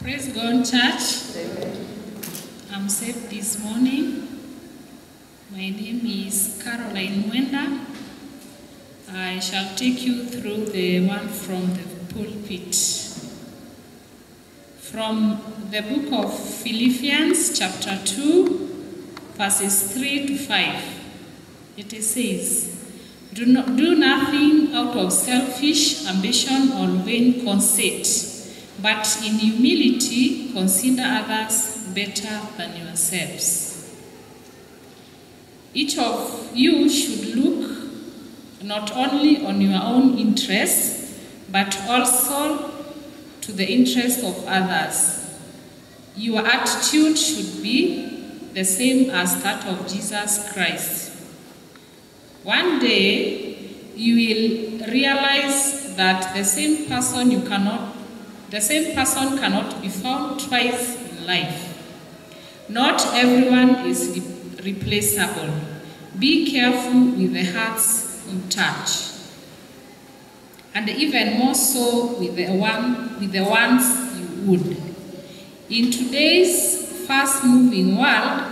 Praise God, church. I'm saved this morning. My name is Caroline Mwenda. I shall take you through the one from the pulpit. From the book of Philippians, chapter 2, verses 3 to 5. It says, do nothing out of selfish ambition or vain conceit, but in humility consider others better than yourselves. Each of you should look not only on your own interests, but also to the interest of others. Your attitude should be the same as that of Jesus Christ. One day, you will realize that the same person cannot be found twice in life. Not everyone is replaceable. Be careful with the hearts you touch, and even more so with the ones you would. In today's fast-moving world,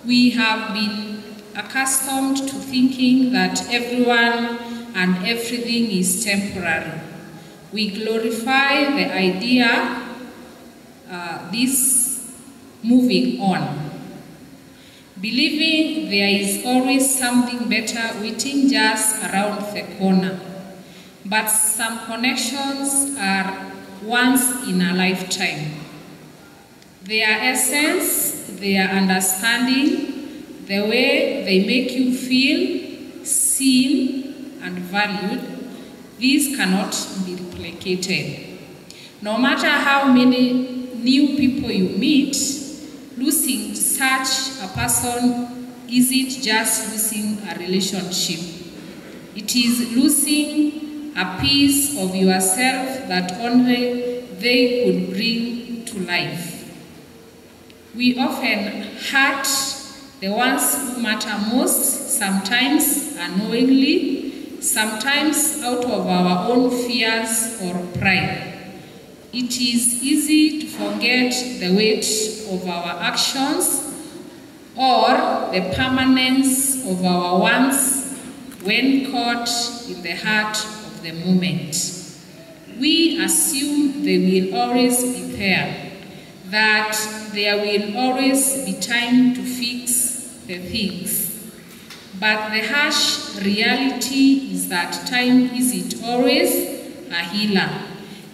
we have been accustomed to thinking that everyone and everything is temporary. We glorify the idea this moving on, believing there is always something better waiting just around the corner. But some connections are once in a lifetime. Their essence, their understanding, the way they make you feel seen and valued, these cannot be replicated. No matter how many new people you meet, losing such a person isn't just losing a relationship. It is losing a piece of yourself that only they could bring to life. We often hurt the ones who matter most, sometimes unknowingly, sometimes out of our own fears or pride. It is easy to forget the weight of our actions or the permanence of our words when caught in the heart of the moment. We assume they will always be there, that there will always be time to fix the things. But the harsh reality is that time isn't always a healer.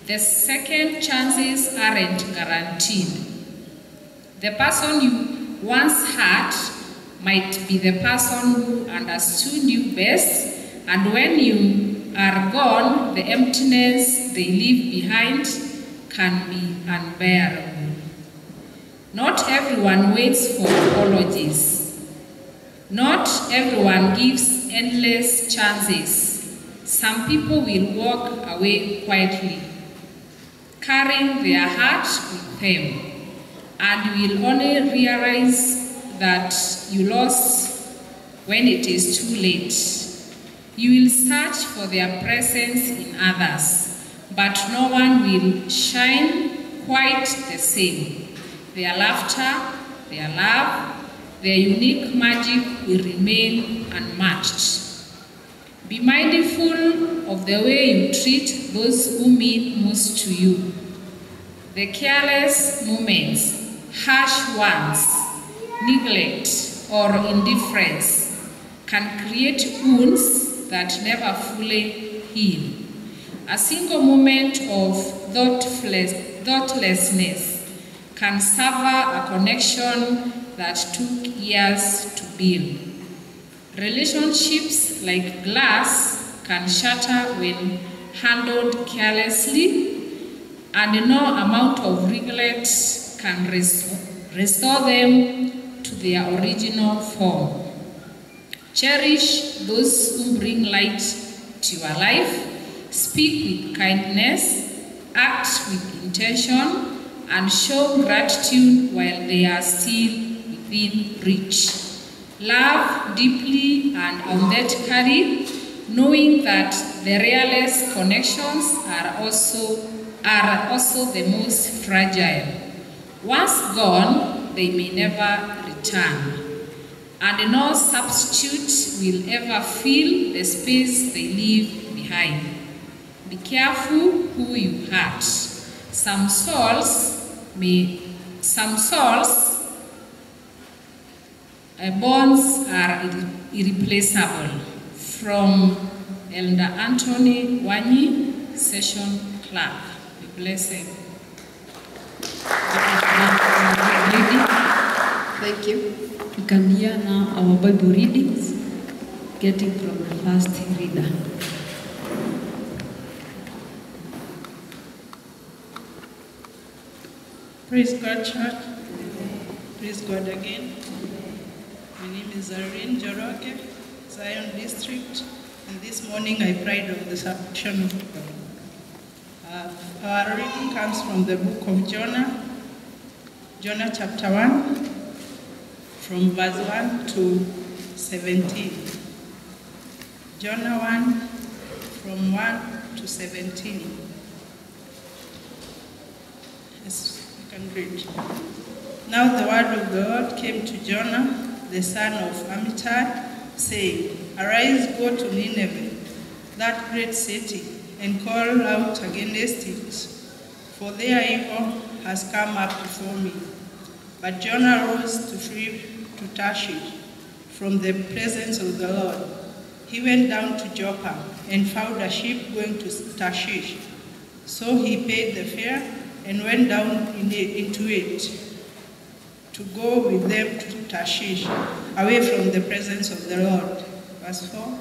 The second chances aren't guaranteed. The person you once hurt might be the person who understood you best, and when you are gone, the emptiness they leave behind can be unbearable. Not everyone waits for apologies. Not everyone gives endless chances. Some people will walk away quietly, carrying their heart with them, and you will only realize that you lost when it is too late. You will search for their presence in others, but no one will shine quite the same. Their laughter, their love, their unique magic will remain unmatched. Be mindful of the way you treat those who mean most to you. The careless moments, harsh ones, neglect, or indifference can create wounds that never fully heal. A single moment of thoughtlessness can sever a connection that took years to build. Relationships like glass can shatter when handled carelessly, and no amount of regret can restore them to their original form. Cherish those who bring light to your life, speak with kindness, act with intention, and show gratitude while they are still within reach. Love deeply and authentically, knowing that the realest connections are also are also the most fragile. Once gone, they may never return, and no substitute will ever fill the space they leave behind. Be careful who you hurt. Some souls bonds are irreplaceable. From Elder Anthony Wanyi, Session Clerk. Be blessed. Thank you. We can hear now our Bible readings, getting from the first reader. Praise God, church. Praise God again. My name is Irene Joroge, Zion District, and this morning I prayed of the salvation of God. Our reading comes from the book of Jonah, Jonah chapter 1, from verse 1 to 17. Jonah 1, from 1 to 17. Yes, you can read. Now the word of the Lord came to Jonah, the son of Amittai, saying, Arise, go to Nineveh, that great city, and call out against it, for their evil has come up before me. But Jonah rose to flee to Tarshish from the presence of the Lord. He went down to Joppa and found a ship going to Tarshish. So he paid the fare and went down into it to go with them to Tarshish, away from the presence of the Lord. Verse 4.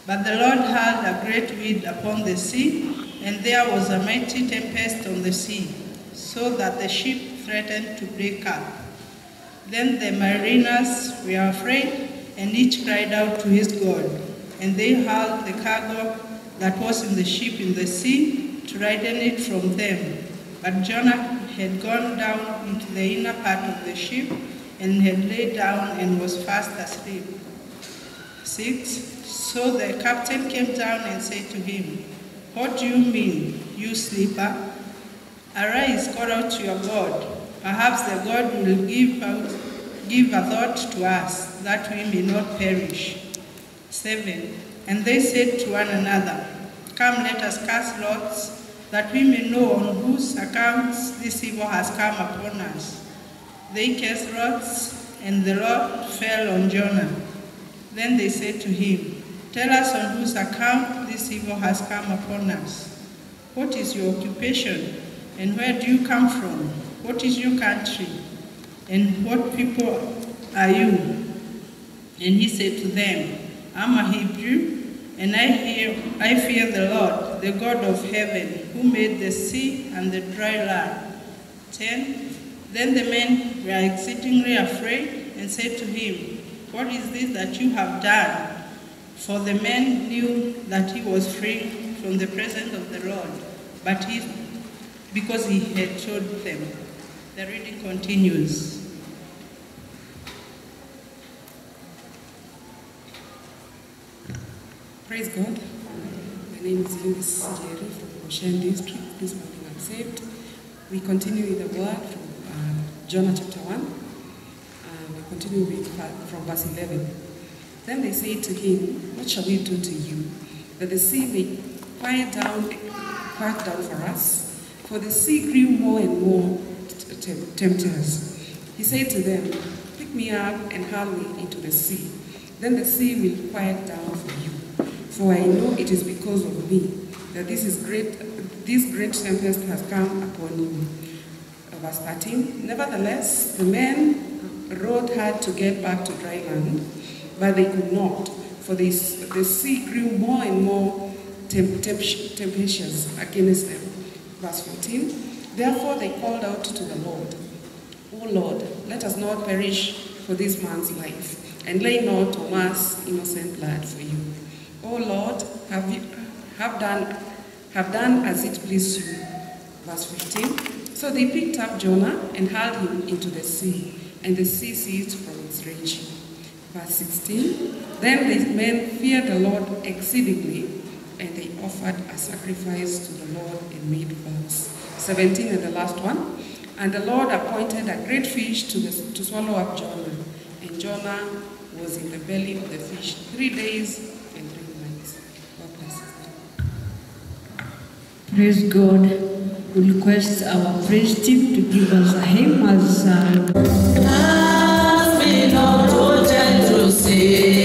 But the Lord hurled a great wind upon the sea, and there was a mighty tempest on the sea, so that the ship threatened to break up. Then the mariners were afraid, and each cried out to his God. And they hurled the cargo that was in the ship in the sea to lighten it from them. But Jonah had gone down into the inner part of the ship, and had laid down and was fast asleep. 6. So the captain came down and said to him, What do you mean, you sleeper? Arise, call out to your God. Perhaps the God will give a thought to us, that we may not perish. 7. And they said to one another, Come, let us cast lots, that we may know on whose accounts this evil has come upon us. They cast lots, and the lot fell on Jonah. Then they said to him, Tell us on whose account this evil has come upon us. What is your occupation, and where do you come from? What is your country, and what people are you? And he said to them, I'm a Hebrew, and I fear the Lord, the God of heaven, who made the sea and the dry land. 10. Then the men were exceedingly afraid, and said to him, What is this that you have done? For the men knew that he was free from the presence of the Lord, because he had told them. The reading continues. Praise God. My name is Lewis Jerry from Ocean District. This morning I'm saved. We continue with the word from Jonah chapter 1. And we continue with from verse 11. Then they say to him, What shall we do to you, that the sea may quiet down for us? For the sea grew more and more tempestuous. He said to them, Pick me up and hurl me into the sea. Then the sea will quiet down for you. For I know it is because of me that this great tempest has come upon you. Verse 13. Nevertheless, the men rowed hard to get back to dry land, but they could not, for the sea grew more and more tempestuous against them. Verse 14. Therefore they called out to the Lord, O Lord, let us not perish for this man's life, and lay not on us innocent blood for you. O Lord, have done as it pleased you. Verse 15. So they picked up Jonah and hurled him into the sea, and the sea ceased from its raging. Verse 16. Then the men feared the Lord exceedingly, and they offered a sacrifice to the Lord and made vows. 17 and the last one. And the Lord appointed a great fish to swallow up Jonah. And Jonah was in the belly of the fish 3 days and 3 nights. God bless you. Praise God. We request our praise team to give us a hymn as Has been our Lord and true Savior.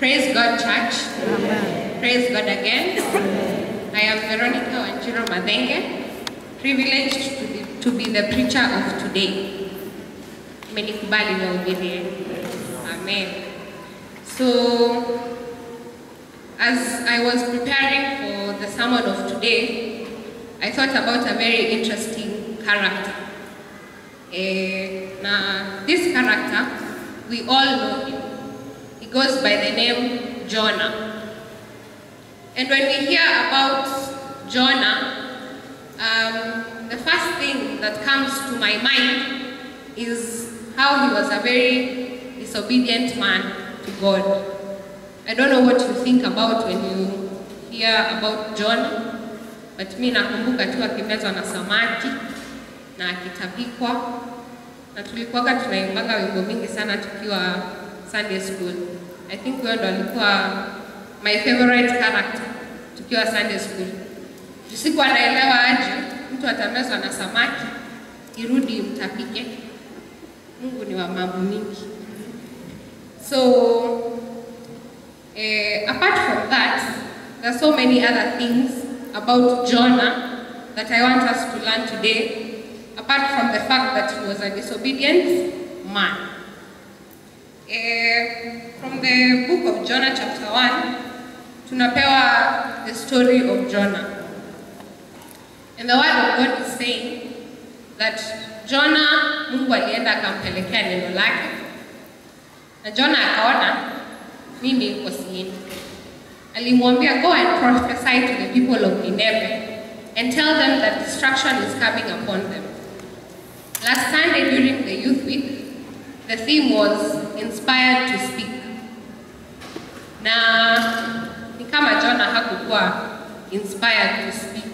Praise Praise God, church. Amen. Praise God again. Amen. I am Veronica Wanjiro Madenge, privileged to be the preacher of today. Menikubali na ubiri. Amen. So, as I was preparing for the sermon of today, I thought about a very interesting character. Now, this character, we all know him. He goes by the name Jonah. And when we hear about Jonah, the first thing that comes to my mind is how he was a very disobedient man to God. I don't know what you think about when you hear about Jonah, but mi nakumbuka tu akimezwa na samaki na akitapikwa, na tulikuwa tunaimbanga wimbo mingi sana tukiwa Sunday school. I think huyo ndo alikuwa my favorite character tukiwa Sunday school. Sikuwa naelewa aje mtu atamezwa na samaki irudi mtapike. Mungu ni wa mambo mingi. So apart from that, there are so many other things about Jonah that I want us to learn today, apart from the fact that he was a disobedient man. From the book of Jonah chapter 1, tunapewa the story of Jonah. And the word of God is saying that Jonah, Mungu alienda akampelekea neno lake. Na Jonah akaona, mimi uko siendi. Alimwambia, go and prophesy to the people of Nineveh and tell them that destruction is coming upon them. Last Sunday during the youth week, the theme was inspired to speak. Na ni kama Jonah hakukuwa inspired to speak.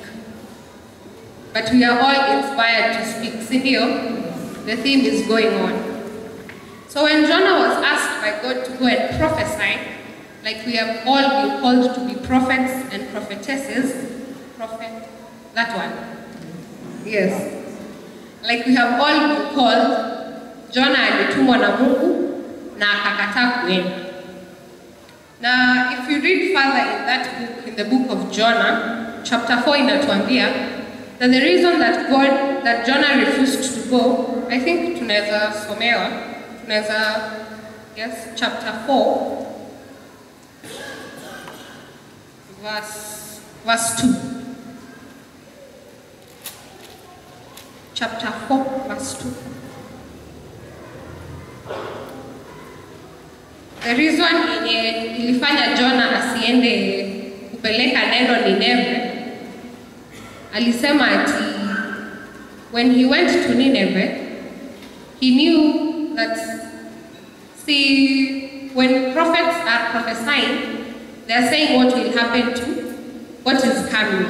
But we are all inspired to speak. Sindio? The theme is going on. So when Jonah was asked by God to go and prophesy, like we have all been called to be prophets and prophetesses, prophet, that one. Yes. Like we have all been called, Jonah alitumwa na Mungu na akakataa kuenda. Now, if you read further in that book, in the book of Jonah, chapter 4 inatuambia that the reason that Jonah refused to go, I think tunaweza somewa, yes, chapter 4, verse 2. Chapter 4, verse 2. The reason ilifanya Jonah asiende kupeleka neno Nineveh, alisema ati when he went to Nineveh, he knew that, see, when prophets are prophesying, they are saying what will happen to what is coming.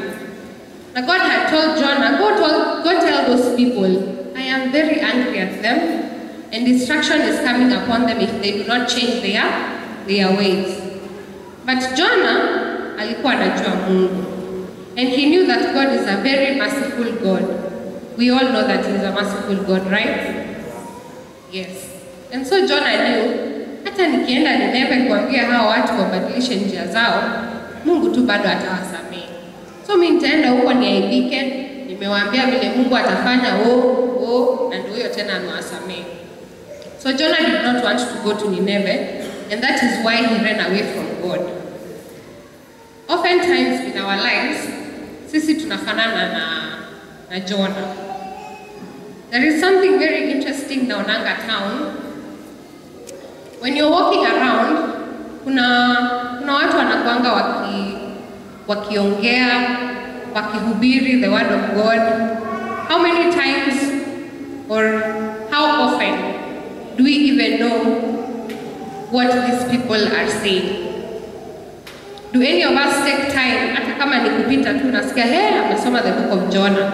Now God had told Jonah, go tell those people, I am very angry at them, and destruction is coming upon them if they do not change their ways. But Jonah alikuwa anajua Mungu, and he knew that God is a very merciful God. We all know that he is a merciful God, right? Yes. And so Jonah knew, hata nikienda Nineveh kuambia hao watu wabadilishe njia zao, Mungu tu bado atawasamehe. So mimi nitaenda huko niaibike, nimewaambia vile Mungu atafanya, na ndio huyo tena anawasamehe. So Jonah did not want to go to Nineveh, and that is why he ran away from God. Oftentimes in our lives, sisi tunafanana na Jonah. There is something very interesting na Onanga town. When you're walking around, kuna watu wanakuanga wakiongea, wakihubiri the word of God. How many times or how often do we even know what these people are saying? Do any of us take time, hata kama ni kupita tu nasikia, hey, amesoma the book of Jonah,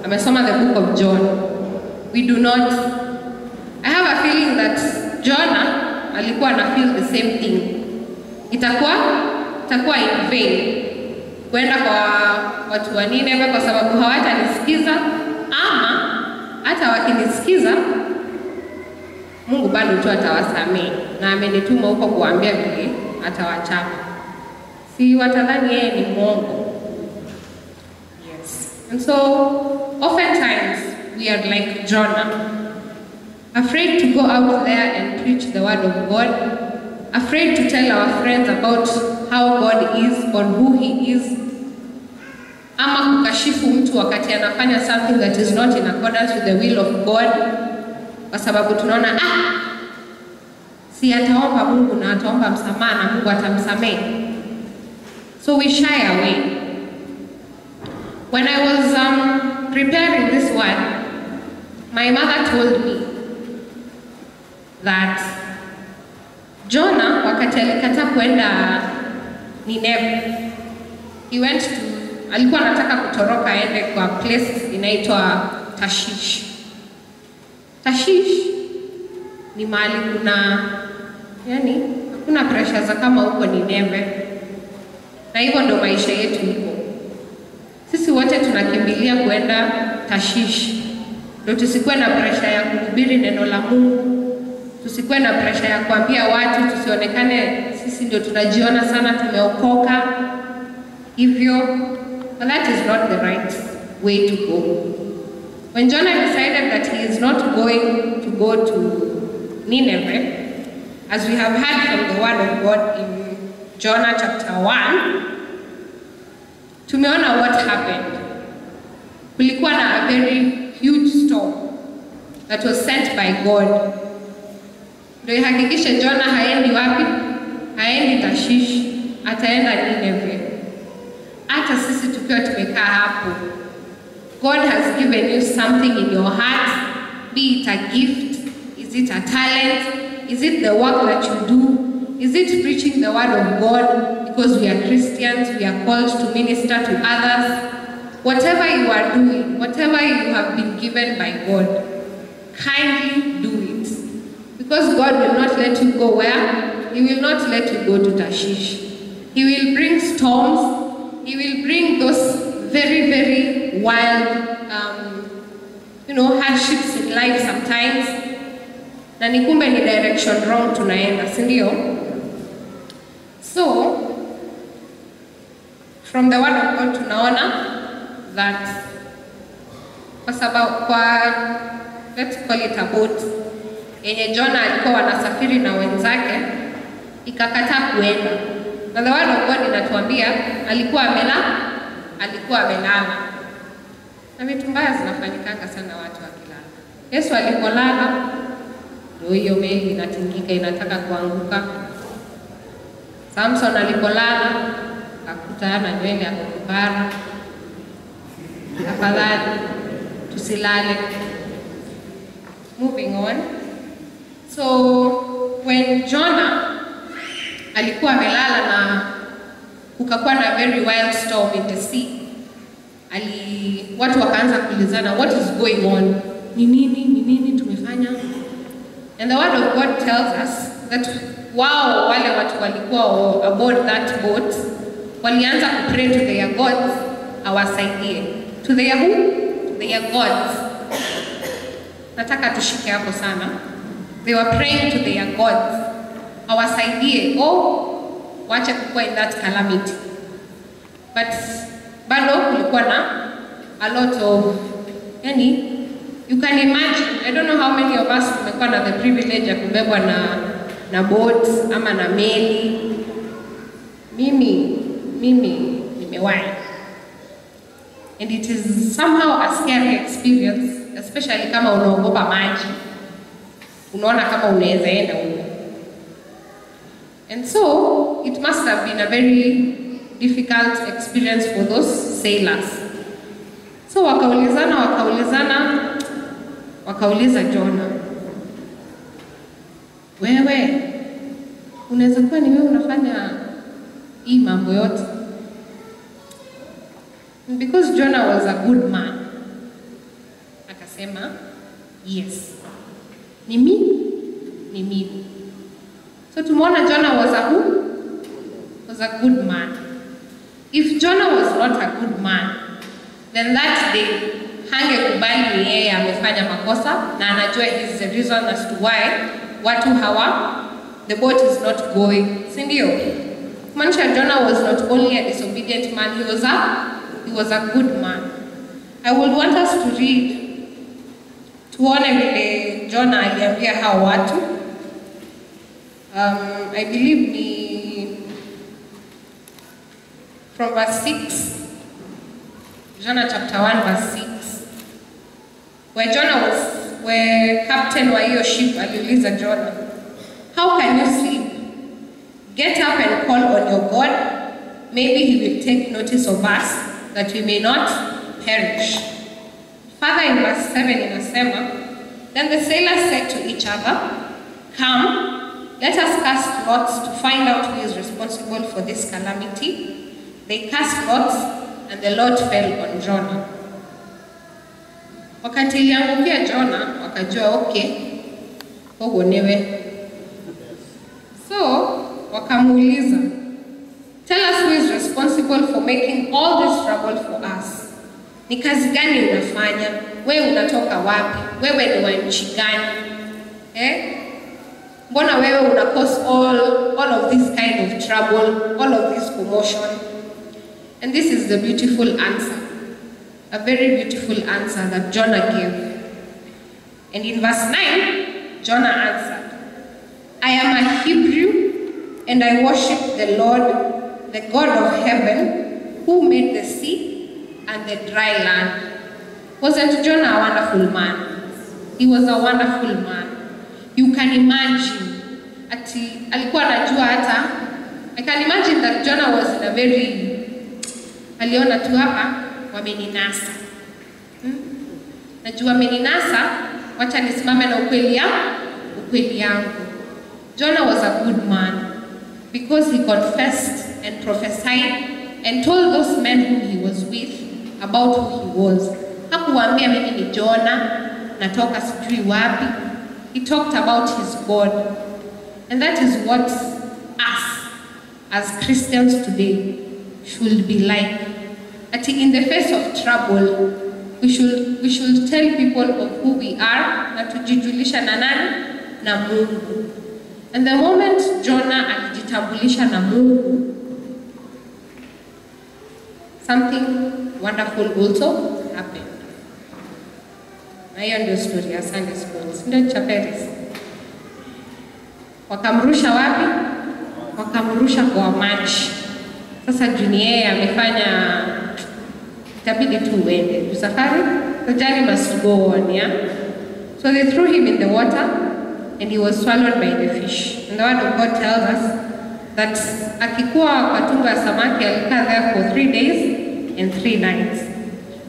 amesoma the book of John? We do not. I have a feeling that Jonah alikuwa na feel the same thing. Itakuwa in vain kwenda kwa watu wa Nineveh kwa sababu hawatanisikiza, ama hata wakinisikiza Mungu bado tu atawasamehe, na amenituma huko kuambia vile atawachapa. Si watadhani yeye ni mwongo. Yes. And so oftentimes we are like Jonah, afraid to go out there and preach the word of God, afraid to tell our friends about how God is or who he is, ama kukashifu mtu wakati anafanya something that is not in accordance with the will of God, kwa sababu tunaona si ataomba Mungu na ataomba msamaha na Mungu atamsamehe. So we shy away. When I was preparing this one, my mother told me that Jonah wakati alikata kwenda Nineve, he went to, alikuwa anataka kutoroka aende kwa place inaitwa Tashish. Tashish ni mahali kuna, yani hakuna pressure za kama huko Nineve, na hivyo ndo maisha yetu iko. Sisi wote tunakimbilia kwenda Tashish, ndio tusikuwe na pressure ya kuhubiri neno la Mungu, tusikuwe na pressure ya kuambia watu, tusionekane sisi ndio tunajiona sana tumeokoka hivyo. But that is not the right way to go. When Jonah decided that he is not going to go to Nineveh, as we have heard from the word of God in Jonah chapter 1, tumeona what happened. Kulikuwa na a very huge storm that was sent by God. Ndio ihakikishe Jonah haendi wapi? Haendi Tashish, ataenda Nineveh. Hata sisi tukiwa tumekaa hapo, God has given you something in your heart, be it a gift, is it a talent, is it the work that you do, is it preaching the word of God, because we are Christians, we are called to minister to others. Whatever you are doing, whatever you have been given by God, kindly do it. Because God will not let you go where? He will not let you go to Tashish. He will bring storms. He will bring those very, very wild, hardships in life sometimes. Na nikumbe ni direction wrong tunaenda, si ndio? So, from the word of God tunaona that let's call it a boat, yenye Jonah alikuwa wanasafiri na wenzake, ikakataa kuenda. Na the word of God inatuambia alikuwa amelala. Na vitu mbaya zinafanyikanga sana watu wakilala. Yesu alipolala, ndio hiyo meli inatingika inataka kuanguka. Samson alipolala, akakutana nywele ya kukubara. Tafadhali tusilale. Moving on. So when Jonah alikuwa amelala na kukakuwa na very wild storm in the sea, watu wakaanza kuulizana, what is going on? Ni nini tumefanya? And the word of God tells us that wale watu walikuwa aboard that boat walianza to pray to their gods awasaidie. To their who? To their gods. Nataka tushike hapo sana. They were praying to their gods awasaidie, wache kukua in that calamity. But bado kulikuwa na a lot of, you can imagine, I don't know how many of us tumekuwa na the privilege ya kubebwa na boats ama na meli. Mimi nimewahi. And it is somehow a scary experience, especially kama unaogopa maji. Unaona kama unaweza enda huko. And so, it must have been a very difficult experience for those sailors. So wakauliza Jonah, wewe, unaweza kuwa ni wewe unafanya hii mambo yote? And because Jonah was a good man, akasema, yes, ni mimi. So tumeona Jonah was a good man. If Jonah was not a good man, then that day hangekubali ni yeye amefanya makosa na anajua is the reason as to why watu the boat is not going. Sindio? Manisha Jonah was not only a disobedient man, he was a good man. I would want us to read tuone vile Jonah aliambia hao watu. I believe ni from verse 6, Jonah chapter 1 verse 6, where captain wa hiyo ship aliuliza Jonah, how can you sleep? Get up and call on your God. Maybe he will take notice of us that we may not perish. Further in verse 7 inasema, then the sailors said to each other, come, let us cast lots to find out who is responsible for this calamity. They cast lots, and the lot fell on Jonah. Wakati iliangukia Jonah, wakajua okay, uonewe. So, wakamuuliza, tell us who is responsible for making all this trouble for us. Ni kazi gani unafanya? Wewe unatoka wapi? Wewe ni wa nchi gani? Mbona wewe una cause all of this kind of trouble, all of this commotion? And this is the beautiful answer. A very beautiful answer that Jonah gave. And in verse 9, Jonah answered, I am a Hebrew, and I worship the Lord, the God of heaven, who made the sea and the dry land. Wasn't Jonah a wonderful man? He was a wonderful man. You can imagine, ati alikuwa anajua hata, I can imagine that Jonah was in a very, aliona tu hapa, wameninasa. Najua wameninasa, wacha nisimame na ukweli yangu. Jonah was a good man because he confessed and prophesied and told those men whom he was with about who he was. Hakuwaambia mimi ni Jonah, natoka sijui wapi. He talked about his God. And that is what us as Christians today should be like. That in the face of trouble, we should tell people of who we are, na tujijulisha na nani? Na Mungu. And the moment Jonah alijitambulisha na Mungu, something wonderful also happened. Na hiyo ndio story ya Sunday School. Ndio Chaperis. Wakamrusha wapi? Wakamrusha kwa maji. Sasa juni yeye amefanya itabidi tu uende. Safari, the journey must go on, yeah? So they threw him in the water and he was swallowed by the fish. And the word of God tells us that akikuwa kwa tumbo ya samaki alikaa there for 3 days and 3 nights.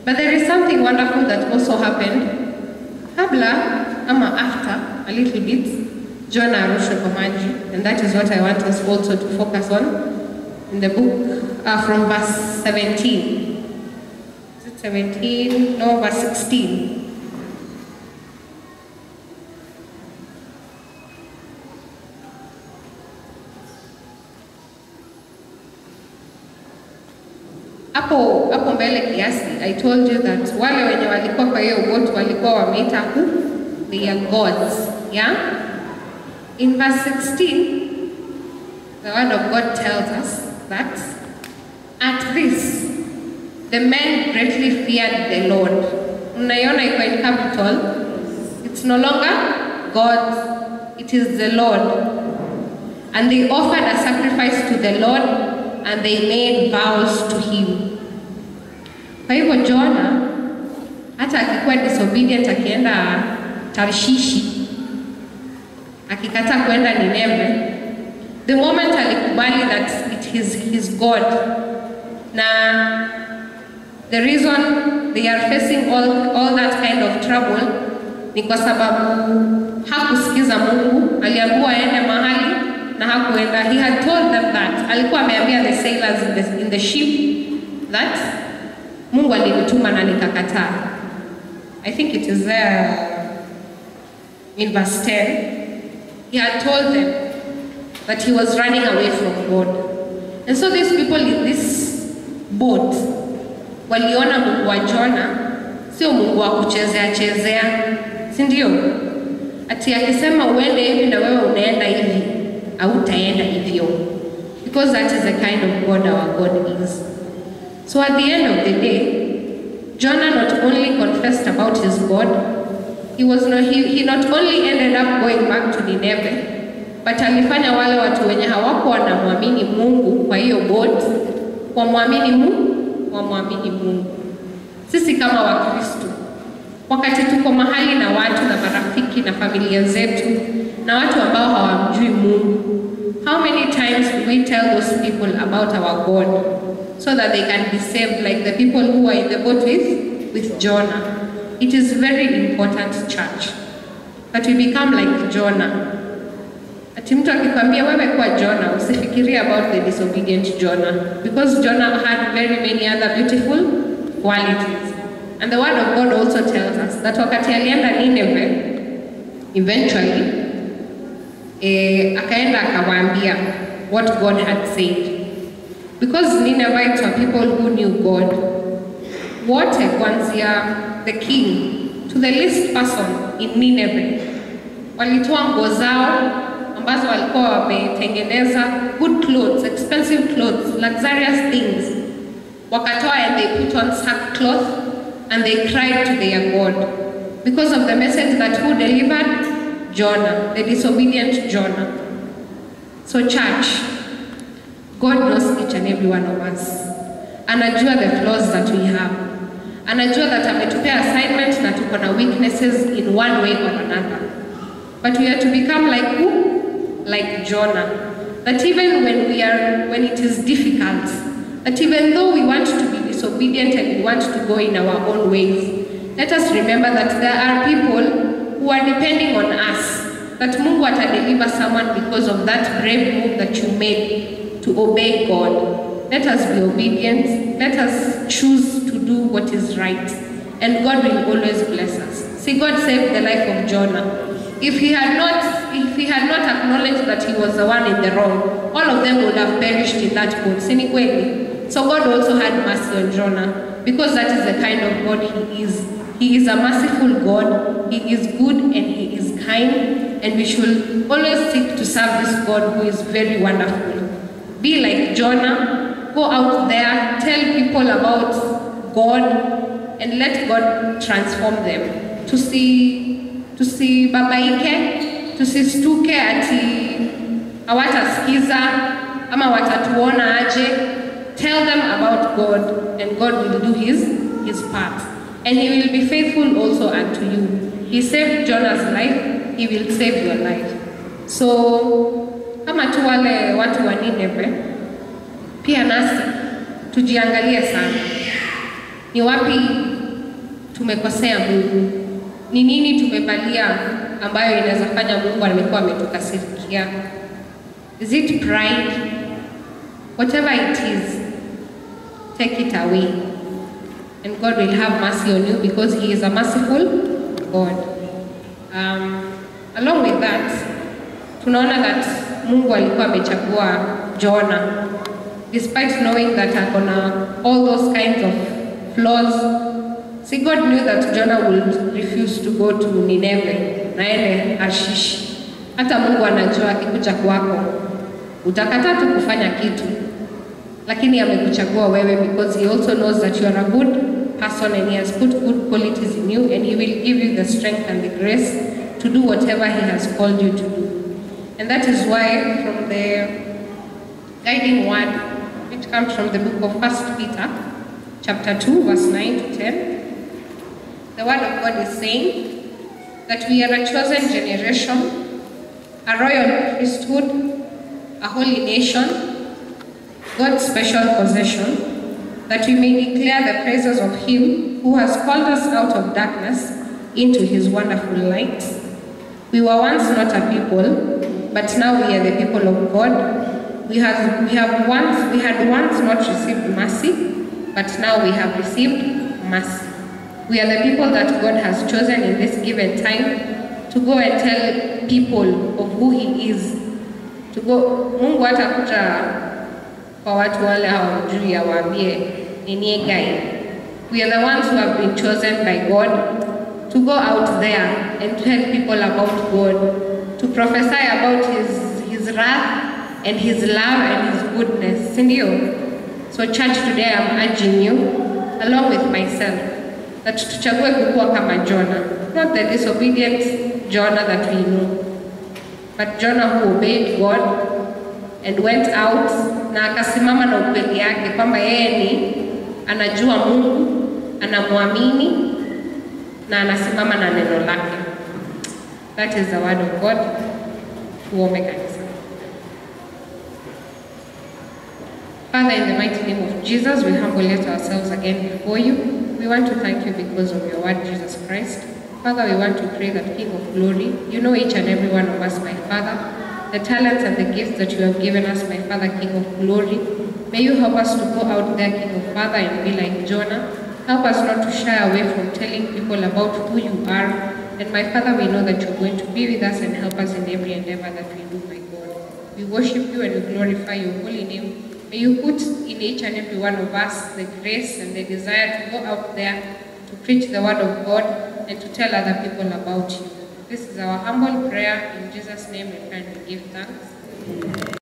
But there is something wonderful that also happened. Kabla ama after a little bit, Jonah arushwe kwa maji, and that is what I want us also to focus on in the book from verse 17. Is it 17? No, verse 16. Hapo mbele kiasi, I told you that wale wenye walikuwa kwa hiyo boat walikuwa wameita who? They are gods, yeah? In verse 16, the word of God tells us that at this, the men greatly feared the Lord. Unaiona iko in capital. It's no longer God, it is the Lord. And they offered a sacrifice to the Lord, and they made vows to him. Kwa hivyo Jonah, hata akikuwa disobedient akienda Tarshishi, akikataa kwenda Nineve, the moment alikubali that it is his God, na the reason they are facing all that kind of trouble ni kwa sababu hakusikiza Mungu. Aliambiwa aende mahali na hakuenda. He had told them that. Alikuwa ameambia the sailors in the ship that Mungu alinituma na nikakataa. I think it is there in verse 10. He had told them that he was running away from God. And so these people in this boat waliona Mungu wa Jonah sio Mungu wa kuchezea, si ndio? Ati akisema uende hivi na wewe unaenda hivi. hautaenda hivyo, because that is the kind of God our God is. So at the end of the day, Jonah not only confessed about his God, he not only ended up going back to Nineveh, but alifanya wale watu wenye hawako wanamwamini Mungu kwa hiyo boat wamwamini Mungu. Sisi kama Wakristo, wakati tuko mahali na watu na marafiki na familia zetu na watu ambao hawamjui Mungu, how many times do we tell those people about our God so that they can be saved, like the people who were in the boat with Jonah? It is very important, church, that we become like Jonah. Ati mtu akikwambia wewe kwa Jonah, usifikirie about the disobedient Jonah, because Jonah had very many other beautiful qualities. And the word of God also tells us that wakati alienda Nineveh, eventually, akaenda akawaambia what God had said. Because Ninevites were people who knew God, wote kuanzia the king to the least person in Nineveh walitoa nguo zao ambazo walikuwa wametengeneza, good clothes, expensive clothes, luxurious things, wakatoa and they put on sackcloth and they cried to their God because of the message that who delivered? Jonah, the disobedient Jonah. So church, God knows each and every one of us. Anajua the flaws that we have. Anajua that ametupea assignment na tuko na weaknesses in one way or another. But we are to become like who? Like Jonah. That even when it is difficult, that even though we want to be disobedient and we want to go in our own ways, let us remember that there are people who are depending on us, that Mungu atadeliver someone because of that brave move that you made to obey God. Let us be obedient. Let us choose to do what is right. And God will always bless us. See, God saved the life of Jonah. If he had not acknowledged that he was the one in the wrong, all of them would have perished in that boat. So God also had mercy on Jonah, because that is the kind of God he is. He is a merciful God. He is good and he is kind. And we should always seek to serve this God who is very wonderful. Be like Jonah. Go out there, tell people about God, and let God transform them. Tusibabaike, tusistuke ati hawatasikiza ama watatuona aje. Tell them about God, and God will do his part. And he will be faithful also unto you. He saved Jonah's life, he will save your life. So, kama tu wale watu wa Nineveh, pia nasi tujiangalie sana. Ni wapi tumekosea Mungu? Ni nini tumebalia ambayo inaweza fanya Mungu alikuwa ametukasirikia? Is it pride? Whatever it is, take it away. And God will have mercy on you because he is a merciful God. Along with that, tunaona that Mungu alikuwa amechagua Jonah, despite knowing that akona all those kinds of flaws. See, God knew that Jonah would refuse to go to Nineveh na ende Tarshish. Hata Mungu anajua akikuja kwako utakataa tu kufanya kitu, lakini amekuchagua wewe because he also knows that you are a good person and he has put good qualities in you, and he will give you the strength and the grace to do whatever he has called you to do. And that is why from the guiding word, which comes from the book of 1 Peter, chapter 2, verse 9 to 10, the word of God is saying that we are a chosen generation, a royal priesthood, a holy nation, God's special possession, that we may declare the praises of him who has called us out of darkness into his wonderful light. We were once not a people, but now we are the people of God. We had once not received mercy, but now we have received mercy. We are the people that God has chosen in this given time to go and tell people of who he is. To go, Mungu hatakuja kwa watu wale hawamjui awaambie ni gai. We are the ones who have been chosen by God to go out there and tell people about God, to prophesy about his wrath and His love and His goodness. Sindio? So church, today I'm urging you, along with myself, that tuchague kukua kama Jonah. Not the disobedient Jonah that we know, but Jonah who obeyed God and went out na akasimama na ukweli yake kwamba yeye ni anajua Mungu, anamwamini na anasimama na neno lake. That is the word of God. Tuombe kanisa. Father, in the mighty name of Jesus, we humbly let ourselves again before you. We want to thank you because of your word, Jesus Christ. Father, we want to pray that King of glory, you know each and every one of us, my Father, the talents and the gifts that you have given us, my Father, King of glory. May you help us to go out there, King of Father, and be like Jonah. Help us not to shy away from telling people about who you are. And my Father, we know that you're going to be with us and help us in every endeavor that we do, my God. We worship you and we glorify your holy name. May you put in each and every one of us the grace and the desire to go out there to preach the word of God and to tell other people about you. This is our humble prayer. In Jesus' name we pray and we give thanks.